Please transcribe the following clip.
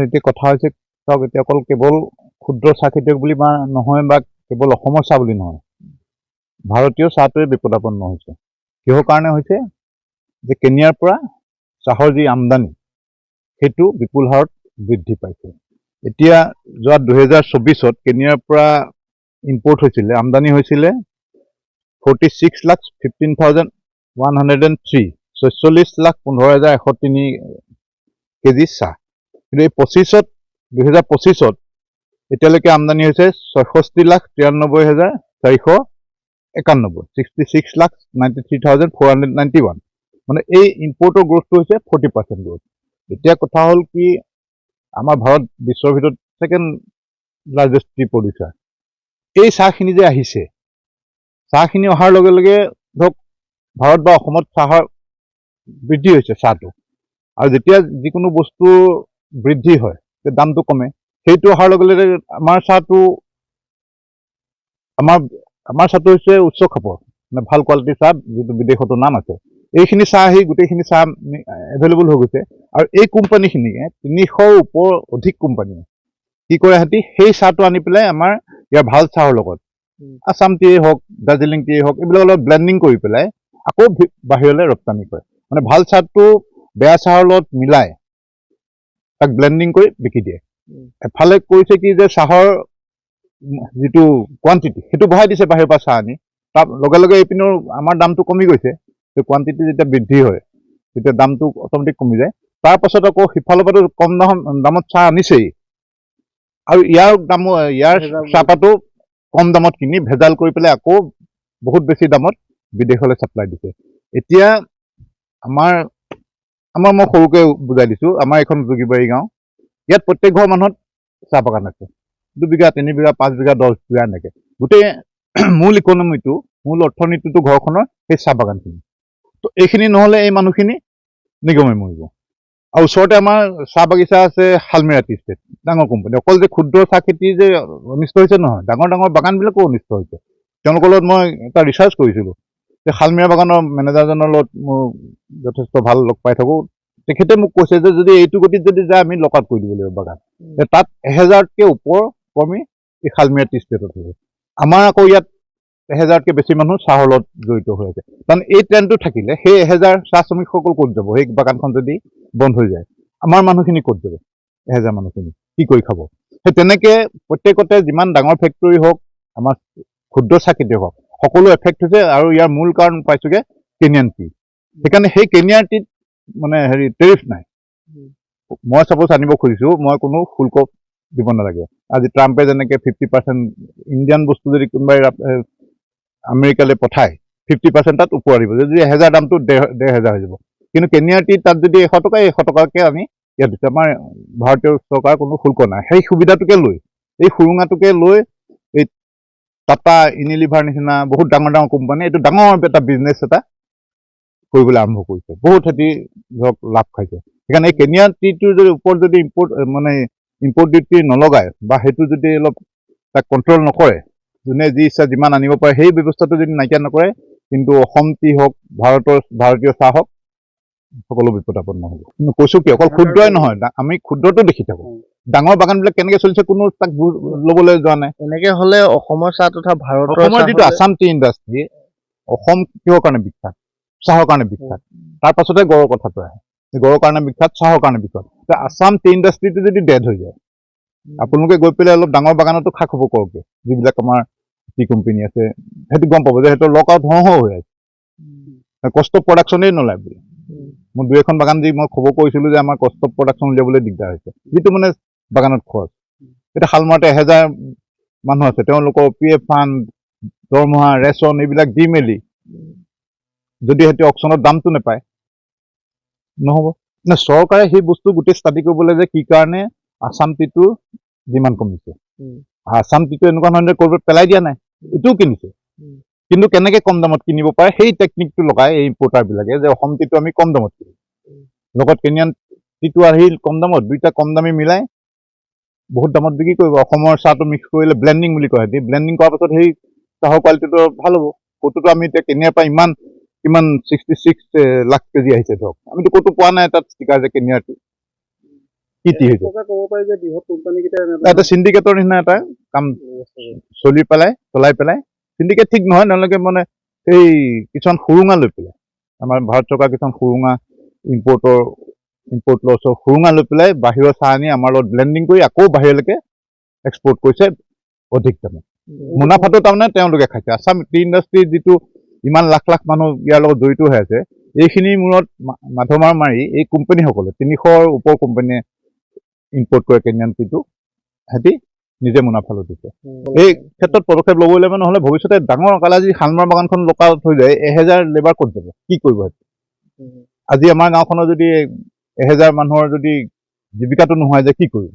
এতিয়া কথা হৈছে চাওক এতিয়া অকল কেৱল ক্ষুদ্ৰ চাহ খেতিয়ক বুলি বা নহয় বা কেৱল অসমৰ চাহ বুলি নহয়, ভাৰতীয় চাহটোৱে বিপদাপন্ন হৈছে। কিহৰ কাৰণে হৈছে যে কেনিয়াৰ পৰা চাহৰ যি আমদানি সেইটো বিপুল হাৰত বৃদ্ধি পাইছে। এতিয়া যোৱা 2024 কেনিয়াৰ পৰা ইম্পৰ্ট হৈছিলে, আমদানি হৈছিলে 46,15,103, 46,15,103 কেজি চাহ। কিন্তু এই 2025 এতিয়ালৈকে আমদানি হৈছে 66,93,491, 66,93,491। মানে এই ইম্পৰ্টৰ গ্ৰোথটো হৈছে 40% গ্ৰোথ। এতিয়া কথা হ'ল কি, আমাৰ ভাৰত বিশ্বৰ ভিতৰত ছেকেণ্ড লাৰ্জেষ্ট টি প্ৰডিউচাৰ। এই চাহখিনি যে আহিছে, চাহখিনি অহাৰ লগে লগে ধৰক ভাৰত বা অসমত চাহৰ বৃদ্ধি হৈছে চাহটো, আৰু যেতিয়া যিকোনো বস্তু বৃদ্ধি হয় দামটো কমে, সেইটো অহাৰ লগে লগে আমাৰ চাহটো হৈছে উচ্চ খাপৰ, মানে ভাল কোৱালিটিৰ চাহ, যিটো বিদেশতো নাম আছে। এইখিনি চাহ আহি গোটেইখিনি চাহ এভেইলেবল হৈ গৈছে, আৰু এই কোম্পানীখিনিয়ে 300ৰ ওপৰ অধিক কোম্পানীয়ে কি কৰে, সিহঁতি সেই চাহটো আনি পেলাই আমাৰ ইয়াৰ ভাল চাহৰ লগত আছাম টিয়েই হওক, দাৰ্জিলিং টিয়েই হওক, এইবিলাক অলপ ব্লেণ্ডিং কৰি পেলাই আকৌ বাহিৰলৈ ৰপ্তানি কৰে। মানে ভাল চাহটো বেয়া চাহৰ লগত মিলাই তাক ব্লেণ্ডিং কৰি বিকি দিয়ে। এফালে কৈছে কি যে চাহৰ যিটো কোৱান্টিটি সেইটো বঢ়াই দিছে বাহিৰৰ পৰা চাহ আনি, তাৰ লগে লগে এইপিনৰ আমাৰ দামটো কমি গৈছে। কোৱান্টিটি যেতিয়া বৃদ্ধি হয় তেতিয়া দামটো অট'মেটিক কমি যায়। তাৰ পাছত আকৌ সিফালৰ পৰাতো কম দামত চাহ আনিছেই, আৰু ইয়াৰ চাহপাতো কম দামত কিনি ভেজাল কৰি পেলাই আকৌ বহুত বেছি দামত বিদেশলৈ ছাপ্লাই দিছে। এতিয়া মই সৰুকৈ বুজাই দিছোঁ, আমাৰ এখন যোগীবাৰী গাঁও, ইয়াত প্ৰত্যেক ঘৰ মানুহত চাহ বাগান আছে, 2 বিঘা 3 বিঘা 5 বিঘা 10 বিঘা এনেকৈ। গোটেই মূল অৰ্থনীতিটো ঘৰখনৰ সেই চাহ বাগানখিনি। তো এইখিনি নহ'লে এই মানুহখিনি নিগমে মৰিব। আৰু ওচৰতে আমাৰ চাহ বাগিচা আছে, শালমেৰা টি ষ্টেট, ডাঙৰ কোম্পানী। অকল যে ক্ষুদ্ৰ চাহ খেতি যে অনিষ্ট হৈছে নহয়, ডাঙৰ ডাঙৰ বাগানবিলাকো অনিষ্ট হৈছে। তেওঁলোকৰ লগত মই এটা ৰিচাৰ্চ কৰিছিলোঁ যে শালমেৰা বাগানৰ মেনেজাৰজনৰ লগত মোৰ যথেষ্ট ভাল লগ পাই থাকোঁ। তেখেতে মোক কৈছে যে যদি এইটো গতিত যদি যায় আমি লক আউট কৰি দিব লাগিব বাগান। তাত 1000তকৈ ওপৰ কৰ্মী এই শালমেৰা টি ষ্টেটত হৈছে। আমাৰ আকৌ ইয়াত 1000তকৈ বেছি মানুহ চাহৰ লগত জড়িত হৈ আছে। কাৰণ এই ট্ৰেণ্ডটো থাকিলে সেই 1000 চাহ শ্ৰমিকসকল ক'ত যাব? সেই বাগানখন যদি বন্ধ হৈ যায়, আমাৰ মানুহখিনি ক'ত যাব? 1000 মানুহখিনি কি কৰি খাব? সেই তেনেকৈ প্ৰত্যেকতে যিমান ডাঙৰ ফেক্টৰী হওক, আমাৰ ক্ষুদ্ৰ চাহ খেতিয়ক হওক, সকলো এফেক্ট হৈছে। আৰু ইয়াৰ মূল কাৰণ পাইছোঁগৈ কেনিয়ান টি। সেইকাৰণে সেই কেনিয়ান টিত মানে টেৰিফ নাই। মই চাপোজ আনিব খুজিছোঁ, মই কোনো শুল্ক দিব নালাগে। আজি ট্ৰাম্পে যেনেকৈ 50% ইণ্ডিয়ান বস্তু যদি কোনোবাই আমেৰিকালৈ পঠায়, 50% তাত ওপৰ দিব। যদি 1000 দামটো 1500 হৈ যাব। কিন্তু কেনিয়াৰ টি তাত যদি 100 টকা, 100 টকাকৈ আমি ইয়াত দিছোঁ। আমাৰ ভাৰতীয় চৰকাৰৰ কোনো শুল্ক নাই। সেই সুবিধাটোকে লৈ, এই সুৰুঙাটোকে লৈ এই টাটা, ইউনিলিভাৰ নিচিনা বহুত ডাঙৰ ডাঙৰ কোম্পানী এইটো ডাঙৰ এটা বিজনেছ এটা কৰিবলৈ আৰম্ভ কৰিছে। বহুত খেতি ধৰক লাভ খাইছে। সেইকাৰণে এই কেনিয়াৰ টিটোৰ যদি ওপৰত যদি ইম্পৰ্ট ডিউটি নলগায় বা সেইটো যদি অলপ তাক কণ্ট্ৰল নকৰে, যোনে যি ইচ্ছা যিমান আনিব পাৰে সেই ব্যৱস্থাটো যদি নাইকিয়া নকৰে, কিন্তু অসম টি হওক, ভাৰতীয় চাহ হওক, সকলো বিপদাপন্ন হ'ব। কিন্তু কৈছোঁ কি, অকল ক্ষুদ্ৰই নহয়, আমি ক্ষুদ্ৰটো দেখি থাকোঁ, ডাঙৰ বাগানবিলাক কেনেকৈ চলিছে কোনো তাক ল'বলৈ যোৱা নাই। এনেকৈ হ'লে অসমৰ চাহ তথা ভাৰতৰ অসমৰ যিটো আছাম টি ইণ্ডাষ্ট্ৰী, অসম কিহৰ কাৰণে বিখ্যাত? চাহৰ কাৰণে বিখ্যাত। তাৰ পাছতে গড়ৰ কথাটো আহে। গড়ৰ কাৰণে বিখ্যাত, চাহৰ কাৰণে বিখ্যাত। আছাম টি ইণ্ডাষ্ট্ৰীটো যদি ডেড হৈ যায়, আপোনালোকে গৈ পেলাই অলপ ডাঙৰ বাগানতো খা খবৰ কৰকে, যিবিলাক আমাৰ টি কোম্পানী আছে, সেইটো গম পাব যে সিহঁতৰ লক আউট হওঁ হৈ আছে, কষ্ট অফ প্ৰডাকশ্যনেই নোলায় বুলি। মই 2-এখন বাগান দি মই খবৰ কৰিছিলোঁ যে আমাৰ কষ্ট অফ প্ৰডাকশ্যন উলিয়াবলৈ দিগদাৰ হৈছে, যিটো মানে বাগানত খৰচ। এতিয়া শালমৰাতে 1000 মানুহ আছে, তেওঁলোকৰ PF ফাণ্ড, দৰমহা, ৰেচন এইবিলাক দি মেলি যদি সিহঁতে অকশ্যনত দামটো নাপায়, নহ'ব। নে চৰকাৰে সেই বস্তু গোটেই ষ্টাডি কৰিব লাগে যে কি কাৰণে আছাম টিটোৰ ডিমাণ্ড কমিছে। আছাম টিটো এনেকুৱা নহয় যে ক'ৰবাত পেলাই দিয়া নাই, এইটোও কিনিছে। কিন্তু কেনেকৈ কম দামত কিনিব পাৰে সেই টেকনিকটো লগাই এই ইম্পৰ্টাৰবিলাকে, যে অসম টিটো আমি কম দামত কিনিম, লগত কেনিয়ান টিটো আহিল কম দামত, দুইটা কম দামী মিলাই বহুত দামত বিক্ৰী কৰিব। অসমৰ চাহটো মিক্স কৰিলে ব্লেণ্ডিং বুলি কয়। ব্লেণ্ডিং কৰাৰ পাছত সেই চাহৰ কোৱালিটিটো ভাল হ'ব। ক'তোতো আমি এতিয়া কেনিয়াৰ পৰা কিমান 66 লাখ কেজি আহিছে ধৰক, আমিতো ক'তো পোৱা নাই তাত ষ্টিকাৰ যে কেনিয়াৰ টি। কি হৈছে ক'ব পাৰি যে বৃহৎ কোম্পানীকেইটা এটা চিণ্ডিকেটৰ নিচিনা এটা কাম চলাই পেলাই চিণ্ডিকেট ঠিক নহয়, তেওঁলোকে মানে এই কিছুমান সুৰুঙা লৈ পেলাই আমাৰ ভাৰত চৰকাৰ কিছুমান সুৰুঙা ইম্পৰ্ট লছৰ সুৰুঙা লৈ পেলাই বাহিৰৰ চাহ আনি আমাৰ লগত ব্লেণ্ডিং কৰি আকৌ বাহিৰলৈকে এক্সপৰ্ট কৰিছে অধিক দামত। মুনাফাটো তাৰমানে তেওঁলোকে খাইছে। আছাম টি ইণ্ডাষ্ট্ৰীৰ যিটো ইমান লাখ লাখ মানুহ ইয়াৰ লগত জড়িত হৈ আছে, এইখিনিৰ মূৰত মাধমাৰ মাৰি এই কোম্পানীসকলে 300ৰ ওপৰ কোম্পানীয়ে ইম্পৰ্ট কৰে কেনিয়ান টিটো, সিহঁতি নিজে মুনাফা লুটিছে। এই ক্ষেত্ৰত পদক্ষেপ ল'বই লাগিব, নহ'লে ভৱিষ্যতে ডাঙৰ কালে আজি শালমৰা বাগানখন লোকালত হৈ যায় 1000 লেবাৰ ক'ত যাব, কি কৰিব সিহঁতি? আজি আমাৰ গাঁওখনৰ যদি 1000 মানুহৰ যদি জীৱিকাটো নোহোৱা যায় কি কৰিব?